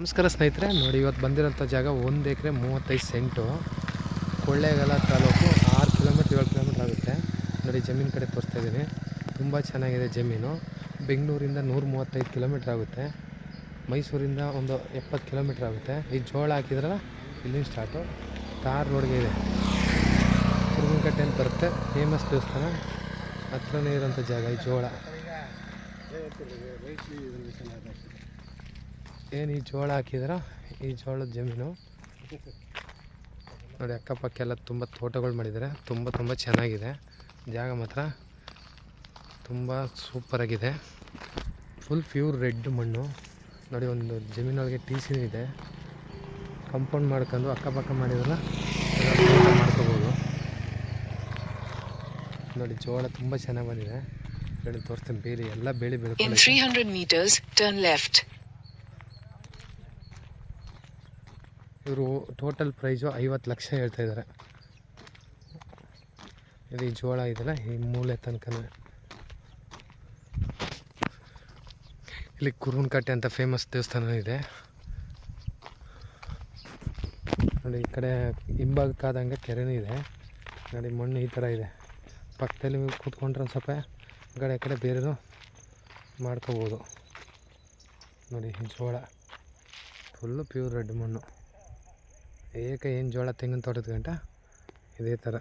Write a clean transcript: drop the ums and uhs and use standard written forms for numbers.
ನಮಸ್ಕಾರ ಸ್ನೇಹಿತರೆ, ನೋಡಿ ಇವತ್ತು ಬಂದಿರೋಂಥ ಜಾಗ 1 ಎಕರೆ 35 scent, Kollegal taluk, 6 kilometre 7 kilometre ಆಗುತ್ತೆ. ನೋಡಿ ಜಮೀನು ಕಡೆ ತೋರಿಸ್ತಾ ಇದ್ದೀನಿ. ತುಂಬ ಚೆನ್ನಾಗಿದೆ ಜಮೀನು. ಬೆಂಗಳೂರಿಂದ 135 ಕಿಲೋಮೀಟ್ರ್ ಆಗುತ್ತೆ, ಮೈಸೂರಿಂದ ಒಂದು 70 ಕಿಲೋಮೀಟ್ರ್ ಆಗುತ್ತೆ. ಈ ಜೋಳ ಹಾಕಿದ್ರಲ್ಲ ಇಲ್ಲಿಂದ ಸ್ಟಾರ್ಟು, ತಾರ್ ರೋಡ್ಗೆ ಇದೆ. ಕುರುಗುನಕಟ್ಟೆ ಅಂತ ಬರುತ್ತೆ, ಫೇಮಸ್ ದೇವಸ್ಥಾನ ಹತ್ರನೇ ಇರೋಂಥ ಜಾಗ ಈ ಜೋಳ. ಏನು ಈ ಜೋಳ ಹಾಕಿದ್ರ, ಈ ಜೋಳದ ಜಮೀನು ನೋಡಿ. ಅಕ್ಕಪಕ್ಕ ಎಲ್ಲ ತುಂಬ ತೋಟಗಳು ಮಾಡಿದ್ದಾರೆ. ತುಂಬ ಚೆನ್ನಾಗಿದೆ ಜಾಗ, ಮಾತ್ರ ತುಂಬ ಸೂಪರಾಗಿದೆ. ಫುಲ್ ಪ್ಯೂರ್ ರೆಡ್ ಮಣ್ಣು ನೋಡಿ. ಒಂದು ಜಮೀನೊಳಗೆ TC ಇದೆ. ಕಂಪೌಂಡ್ ಮಾಡ್ಕೊಂಡು ಅಕ್ಕಪಕ್ಕ ಮಾಡಿದ್ರಲ್ಲ ತೋಟ ಮಾಡ್ಕೋಬೋದು ನೋಡಿ. ಜೋಳ ತುಂಬ ಚೆನ್ನಾಗಿ ಬಂದಿದೆ. ನೋಡಿ ತೋರಿಸ್ತೀನಿ, ಬೇಲಿ ಎಲ್ಲ ಬೇಲಿ ಬೆಳ್ಕೊಂಡು. 300 meters turn left. ಇವರು ಟೋಟಲ್ ಪ್ರೈಸು 50 ಲಕ್ಷ ಹೇಳ್ತಾ ಇದ್ದಾರೆ. ಇದು ಜೋಳ ಇದೆಲ್ಲ ಈ ಮೂಲೆ ತನಕ. ಇಲ್ಲಿ ಕುರುಗುನಕಟ್ಟೆ ಅಂತ ಫೇಮಸ್ ದೇವಸ್ಥಾನ ಇದೆ ನೋಡಿ. ಈ ಕಡೆ ಹಿಂಭಾಗಕ್ಕಾದಂಗೆ ಕೆರೆನೂ ಇದೆ ನೋಡಿ. ಮಣ್ಣು ಈ ಥರ ಇದೆ. ಪಕ್ಕದಲ್ಲಿ ಕೂತ್ಕೊಂಡ್ರೆ ಒಂದು ಸ್ವಲ್ಪ ಈ ಕಡೆ ಬೇರೆದು ಮಾಡ್ಕೋಬೋದು ನೋಡಿ. ಜೋಳ ಫುಲ್ಲು ಪ್ಯೂರ್ ರೆಡ್ ಮಣ್ಣು. ಏನು ಜೋಳ ತೆಂಗಿನ ತೋಟದ ಗಂಟ ಇದೇ ಥರ.